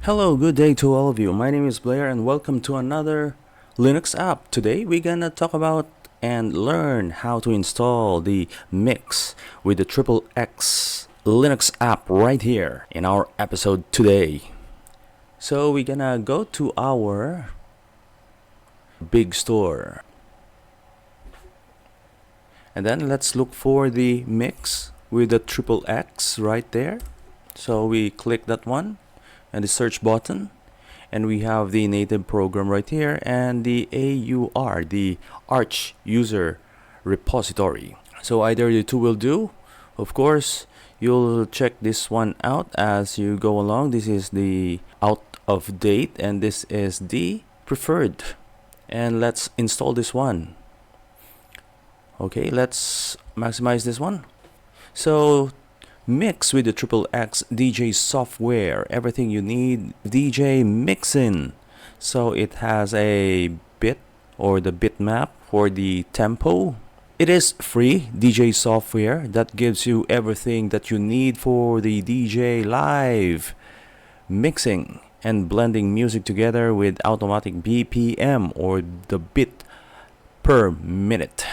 Hello, good day to all of you. My name is Blair and welcome to another Linux app. Today we're gonna talk about and learn how to install the Mixxx with the triple X Linux app right here in our episode today. So we're gonna go to our big store. And then let's look for the Mixxx with the triple X right there. So we click that one and the search button, and we have the native program right here and the AUR, the Arch user repository. So either the two will do. Of course, you'll check this one out as you go along. This is the out of date and this is the preferred. And let's install this one. Okay, let's maximize this one. So Mixxx with the triple X DJ software, everything you need DJ mixing. So it has a bit or the bitmap for the tempo. It is free DJ software that gives you everything that you need for the DJ live mixing and blending music together with automatic BPM or the bit per minute,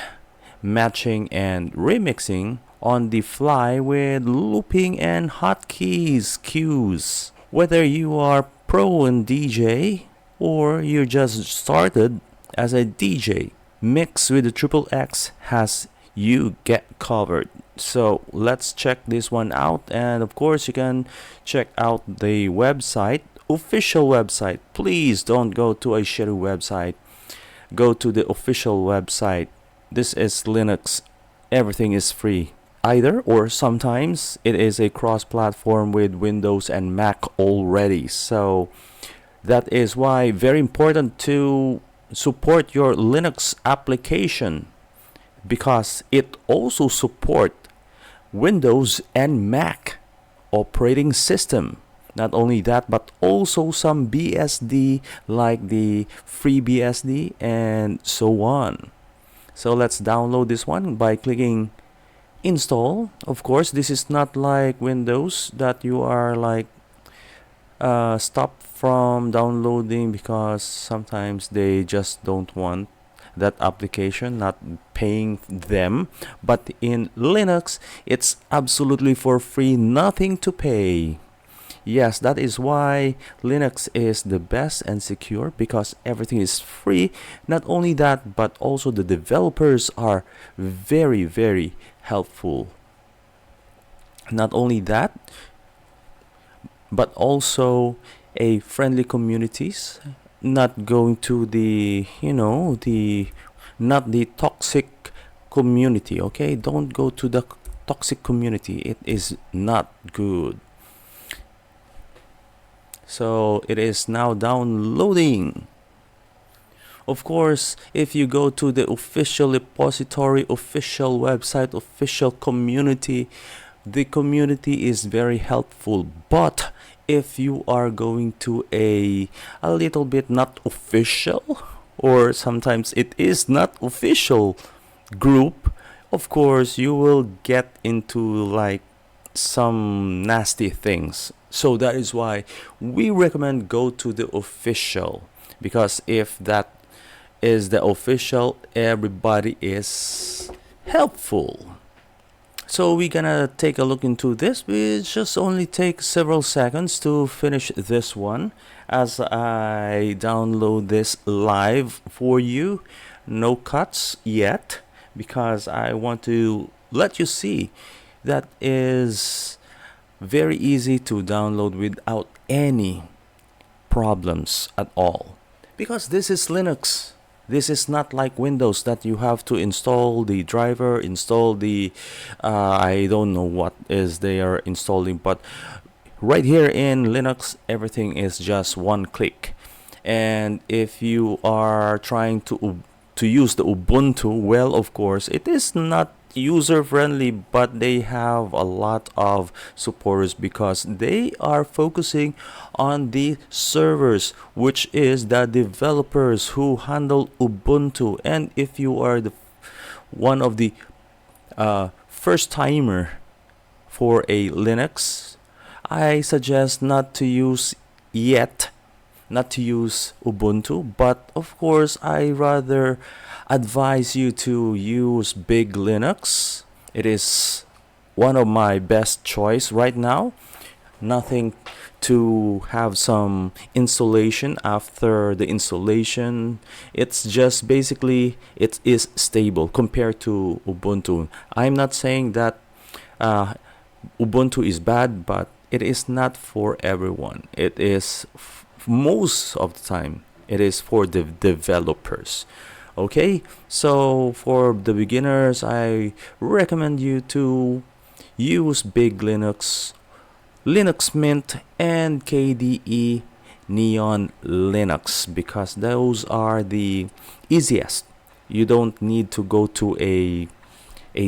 matching and remixing on the fly with looping and hotkeys cues. Whether you are pro in DJ or you just started as a DJ, Mixxx with the triple X has you get covered. So let's check this one out, and of course you can check out the website, official website. Please don't go to a shitty website. Go to the official website. This is Linux. Everything is free. Either or sometimes it is a cross-platform with Windows and Mac already. So that is why very important to support your Linux application, because it also support Windows and Mac operating system. Not only that, but also some BSD like the FreeBSD and so on. So let's download this one by clicking install. Of course, this is not like Windows that you are like stopped from downloading because sometimes they just don't want that application, not paying them. But in Linux, it's absolutely for free, nothing to pay. Yes, that is why Linux is the best and secure, because everything is free. Not only that, but also the developers are very helpful. Not only that, but also a friendly communities, not going to the not the toxic community. Okay, don't go to the toxic community. It is not good. So it is now downloading. Of course, if you go to the official repository, official website, official community, the community is very helpful. But if you are going to a little bit not official, or sometimes it is not official group, of course you will get into like some nasty things. So that is why we recommend go to the official, because if that is the official, everybody is helpful. So we're gonna take a look into this. We just only take several seconds to finish this one as I download this live for you. No cuts yet, because I want to let you see that is very easy to download without any problems at all, because this is Linux. This is not like Windows that you have to install the driver, install the I don't know what is they are installing, but right here in Linux everything is just one click. And if you are trying to use the Ubuntu, well, of course it is not user friendly, but they have a lot of supporters because they are focusing on the servers, which is the developers who handle Ubuntu. And if you are the one of the first timer for a Linux, I suggest not to use yet not to use Ubuntu, but of course I rather advise you to use Big Linux. It is one of my best choice right now. Nothing to have some installation. After the installation, it's just basically it is stable compared to Ubuntu. I'm not saying that uh, Ubuntu is bad, but it is not for everyone. It is most of the time it is for the developers. Okay, so for the beginners, I recommend you to use Big Linux, Linux Mint, and KDE Neon Linux, because those are the easiest. You don't need to go to a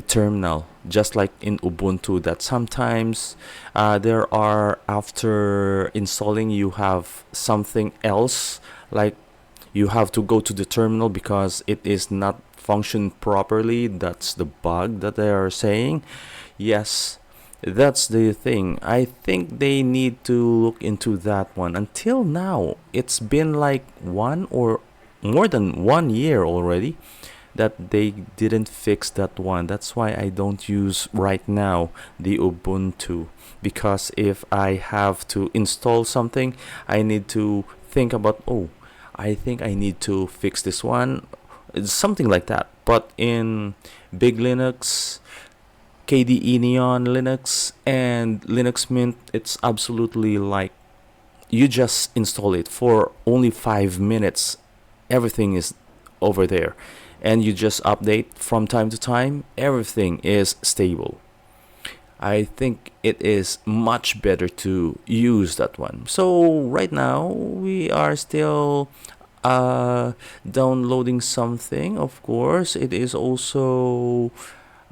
terminal, just like in Ubuntu, that sometimes there are, after installing, you have something else, like you have to go to the terminal because it is not function properly. That's the bug that they are saying. Yes, that's the thing. I think they need to look into that one. Until now, it's been like 1 or more than 1 year already that they didn't fix that one. That's why I don't use right now the Ubuntu, because if I have to install something, I need to think about, oh, I think I need to fix this one. It's something like that. But in Big Linux, KDE Neon Linux, and Linux Mint, it's absolutely like you just install it for only 5 minutes. Everything is over there, and you just update from time to time. Everything is stable. I think it is much better to use that one. So right now we are still downloading something. Of course, it is also,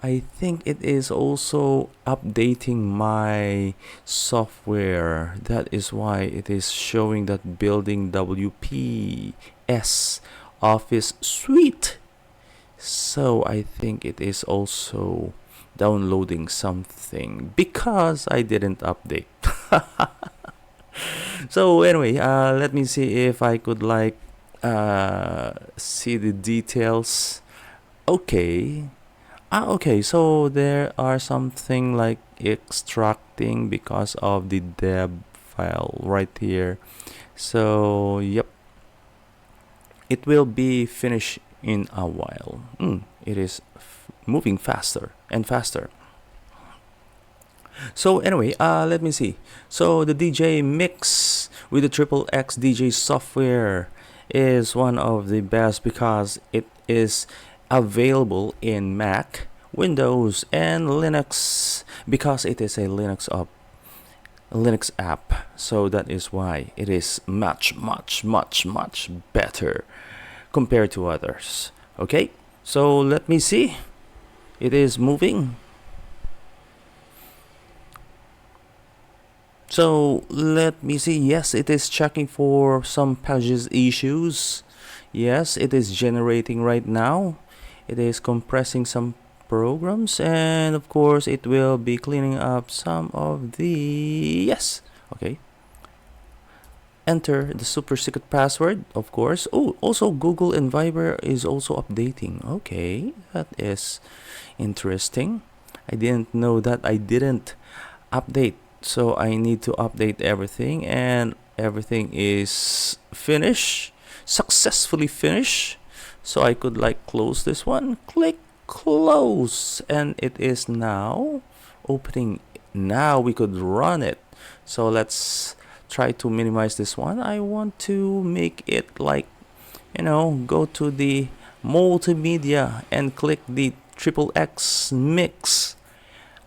I think it is also updating my software. That is why it is showing that building WPS Office Suite. So I think it is also downloading something because I didn't update. So anyway, let me see if I could like see the details. Okay. Okay, so there are something like extracting because of the deb file right here. So yep, it will be finished in a while. It is moving faster and faster. So anyway, let me see. So the DJ Mixxx with the Xxx DJ software is one of the best because it is available in Mac, Windows, and Linux, because it is a Linux app. So that is why it is much better compared to others. Okay, so let me see. It is moving. So let me see. Yes, it is checking for some pages issues. Yes, it is generating right now. It is compressing some programs, and of course it will be cleaning up some of the, yes, okay. Enter the super secret password, of course. Oh, also Google and Viber is also updating. Okay, that is interesting. I didn't know that I didn't update, so I need to update everything, and everything is finished, successfully finished. So I could like close this one, click close, and it is now opening. Now we could run it. So let's try to minimize this one. I want to make it like, go to the multimedia and click the XXX mix.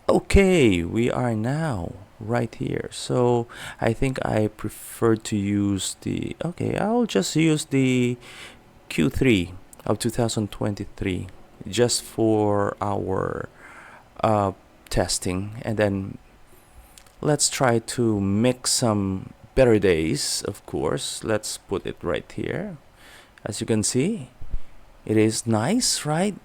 Okay, we are now right here. So I think I prefer to use the, okay, I'll just use the Q3 of 2023 just for our testing, and then let's try to mix some better days. Of course, let's put it right here. As you can see, it is nice, right?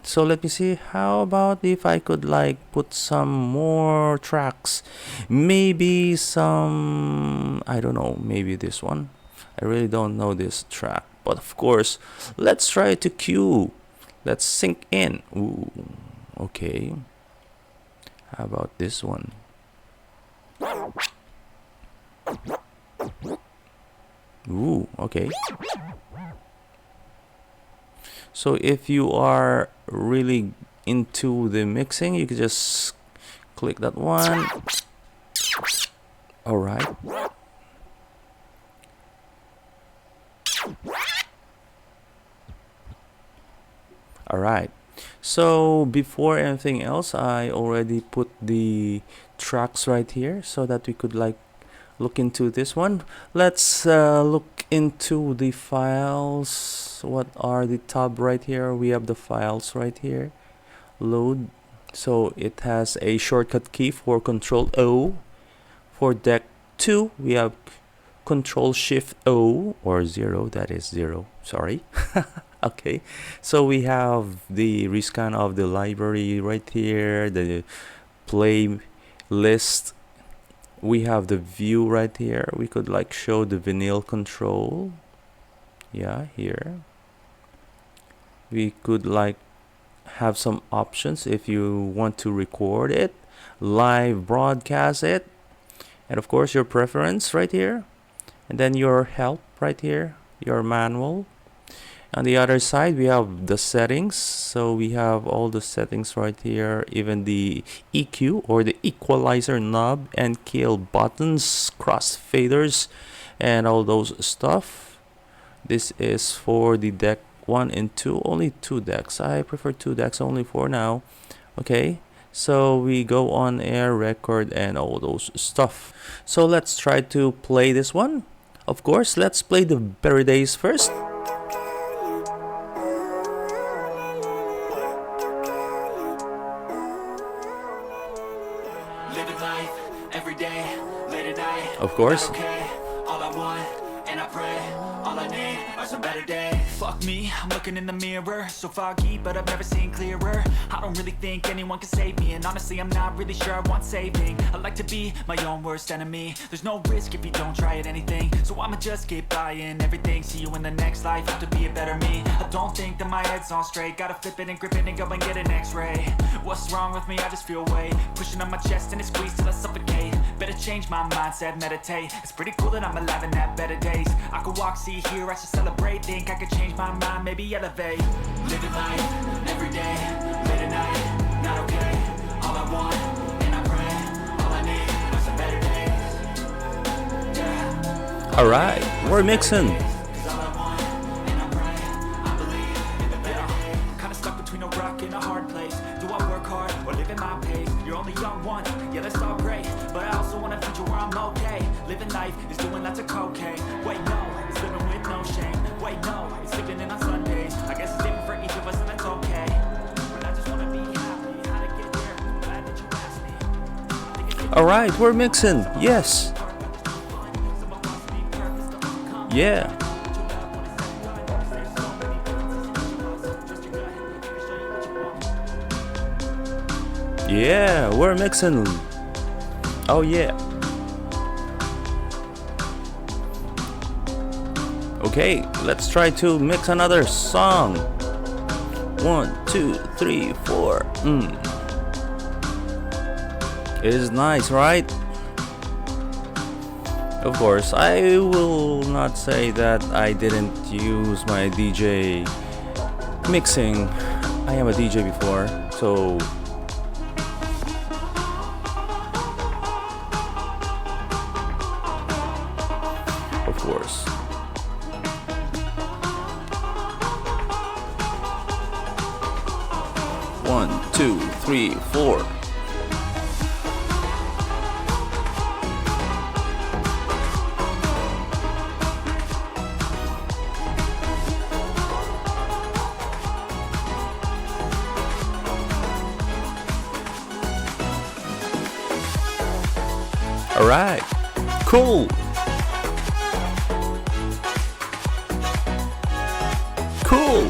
So let me see, how about if I could like put some more tracks, maybe some, I don't know, maybe this one. I really don't know this track, but of course let's try to cue. Let's sync in. Ooh, okay, how about this one? Ooh, okay. So if you are really into the mixing, you can just click that one. All right. All right. So before anything else, I already put the tracks right here so that we could like look into this one. Let's look into the files. What are the tab right here? We have the files right here. Load. So it has a shortcut key for Control O. For deck 2, we have Control Shift O, or 0. That is 0. Sorry. Okay. So we have the rescan of the library right here. The playlist. We have the view right here. We could like show the vinyl control. Yeah, here. We could like have some options if you want to record it, live broadcast it, and of course your preference right here, and then your help right here, your manual. On the other side, we have the settings. So we have all the settings right here, even the EQ or the equalizer knob and kill buttons, cross faders, and all those stuff. This is for the deck 1 and 2, only 2 decks. I prefer 2 decks only for now. Okay, so we go on air, record, and all those stuff. So let's try to play this one. Of course, let's play the Better Days first. Of course. All I want and I pray, all I need are some better days. Fuck me, I'm looking in the mirror, so foggy, but I've never seen clearer. I don't really think anyone can save me, and honestly I'm not really sure I want saving. I like to be my own worst enemy. There's no risk if you don't try at anything, so I'ma just keep buying everything. See you in the next life, have to be a better me. I don't think that my head's on straight, gotta flip it and grip it and go and get an x-ray. What's wrong with me? I just feel weight pushing on my chest and it squeezes till I suffocate. Better change my mindset, meditate. It's pretty cool that I'm alive and have better days. I could walk, see, hear, I should celebrate. Think I could change my mind, maybe elevate. Living life, every day, late at night, not okay. All I want, and I pray, all I need are some better days. Yeah. Alright, we're mixing. Kinda stuck between a rock and a hard place. Do I work hard or live at my pace? You're only young once, yeah, that's all great, but I also want a future where I'm okay. Living life is doing lots of cocaine. Wait, no, it's living with no shame. Wait, no, it's sleeping in on Sundays. I guess it's different for each of us and that's okay. But I just wanna be happy. How to get there? Glad that you asked me. Alright, we're mixing. Yes. Yeah. Yeah, we're mixing. Oh yeah. Okay, let's try to mix another song. 1, 2, 3, 4. It is nice, right? Of course, I will not say that I didn't use my DJ mixing. I am a DJ before, so of course. One, 2, 3, 4. All right, cool. Cool.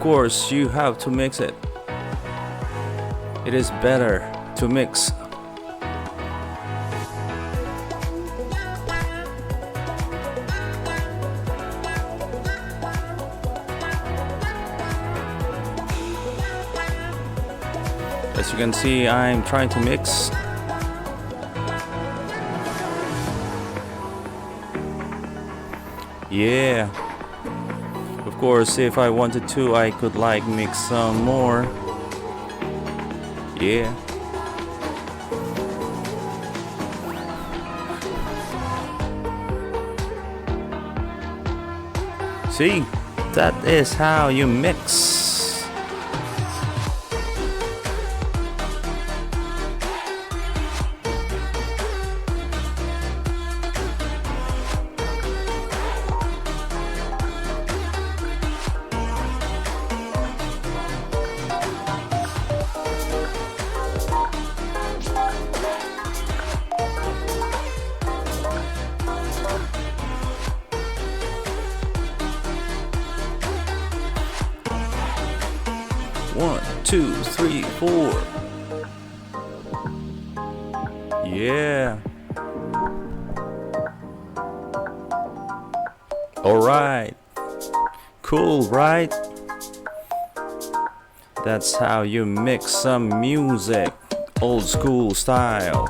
course you have to mix it. It is better to mix. As you can see, I'm trying to mix. Yeah. Of course, if I wanted to, I could like mix some more. Yeah. See, that is how you mix. One, two, three, four. Yeah. Alright. Cool, right? That's how you mix some music. Old school style.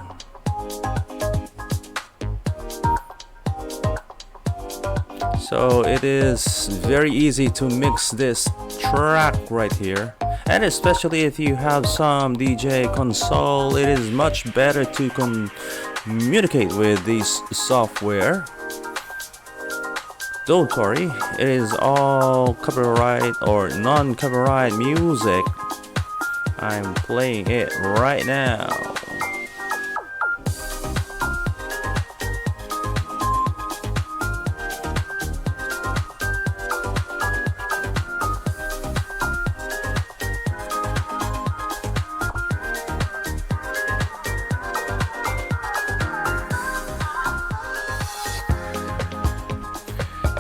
So it is very easy to mix this track right here. And especially if you have some DJ console, it is much better to communicate with this software. Don't worry, it is all copyright or non-copyright music. I'm playing it right now.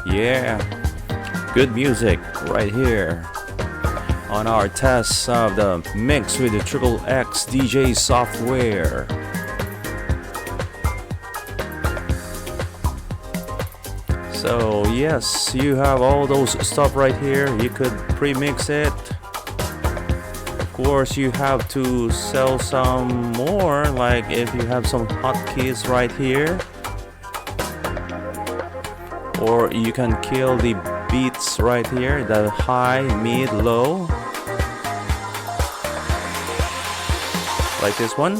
Yeah, good music right here on our tests of the mix with the Mixxx DJ software. So yes, you have all those stuff right here. You could pre-mix it. Of course, you have to sell some more, like if you have some hotkeys right here. Or you can kill the beats right here, the high, mid, low. Like this one.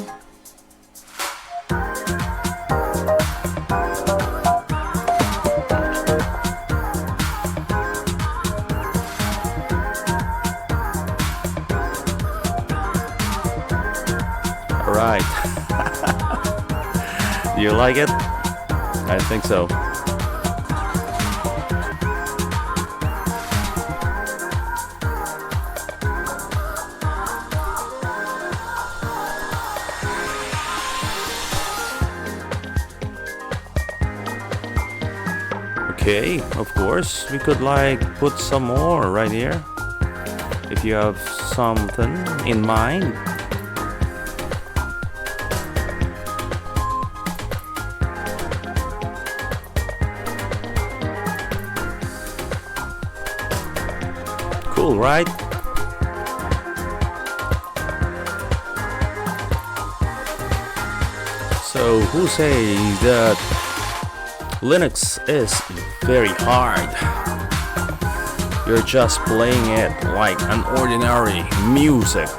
Alright. Do you like it? I think so. Okay, of course, we could like put some more right here if you have something in mind. Cool, right? So who says that Linux is very hard? You're just playing it like an ordinary music.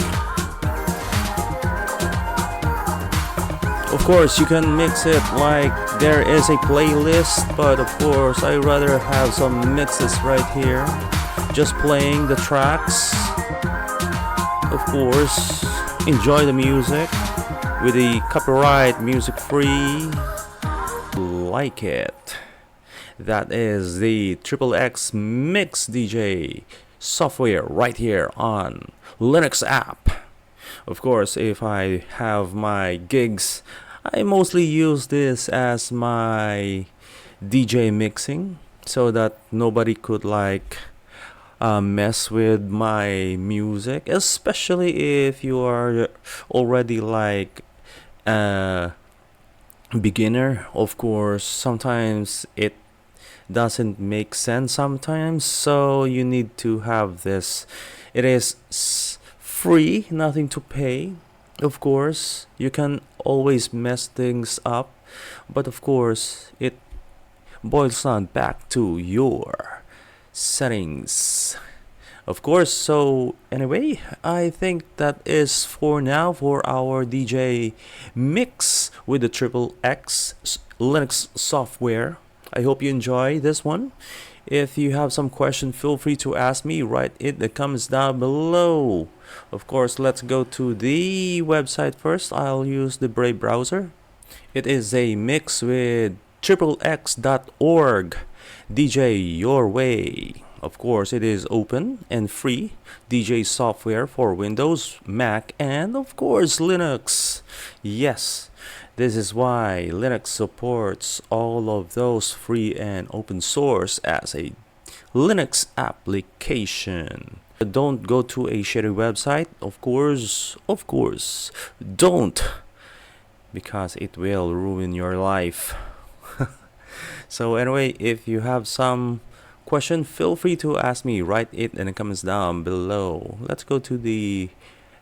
Of course, you can mix it like there is a playlist, but of course, I rather have some mixes right here, just playing the tracks. Of course, enjoy the music with the copyright music free. Like it. That is the Mixxx DJ software right here on Linux app. Of course, if I have my gigs, I mostly use this as my DJ mixing so that nobody could like mess with my music, especially if you are already like a beginner. Of course, sometimes it doesn't make sense sometimes, so you need to have this. It is free, nothing to pay. Of course, you can always mess things up, but of course, it boils down back to your settings. Of course, so anyway, I think that is for now for our DJ mix with the triple X Linux software. I hope you enjoy this one. If you have some question, feel free to ask me. Write it in the comments down below. Of course, let's go to the website first. I'll use the Brave browser. It is a mix with triplexx.org. DJ your way. Of course, it is open and free DJ software for Windows, Mac, and of course Linux. Yes, this is why Linux supports all of those free and open source as a Linux application. Don't go to a shitty website, of course, don't, because it will ruin your life. So anyway, if you have some question, feel free to ask me. Write it in the comments down below. Let's go to the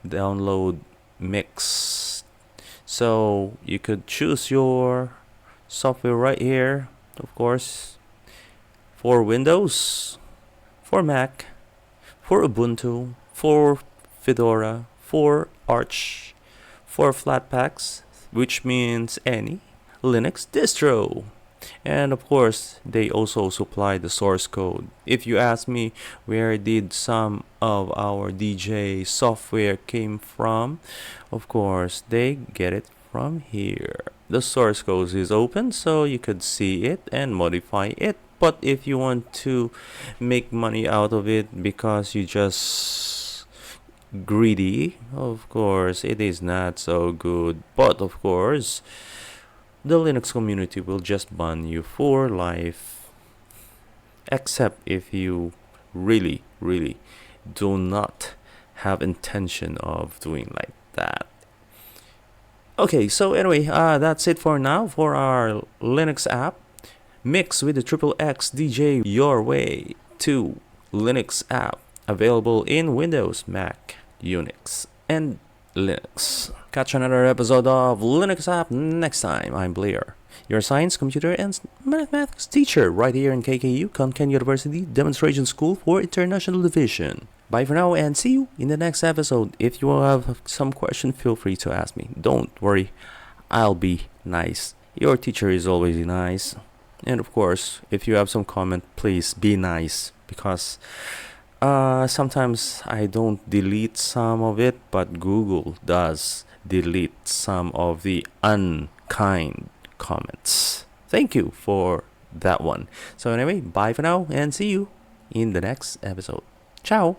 download mix. So you could choose your software right here, of course, for Windows, for Mac, for Ubuntu, for Fedora, for Arch, for Flatpaks, which means any Linux distro. And of course, they also supply the source code. If you ask me where did some of our DJ software came from, of course, they get it from here. The source code is open, so you could see it and modify it. But if you want to make money out of it because you just greedy, of course, it is not so good. But of course, the Linux community will just ban you for life, except if you really do not have intention of doing like that. Okay, so anyway, that's it for now for our Linux app mix with the XXX DJ Your Way 2 Linux app, available in Windows, Mac, Unix, and Linux. Catch another episode of Linux app next time. I'm Blair, your science, computer, and mathematics teacher right here in KKU, Konkan University Demonstration School for International Division. Bye for now and see you in the next episode. If you have some question, feel free to ask me. Don't worry, I'll be nice. Your teacher is always nice. And of course, if you have some comment, please be nice, because sometimes I don't delete some of it, but Google does delete some of the unkind comments. Thank you for that one. So anyway, bye for now and see you in the next episode. Ciao.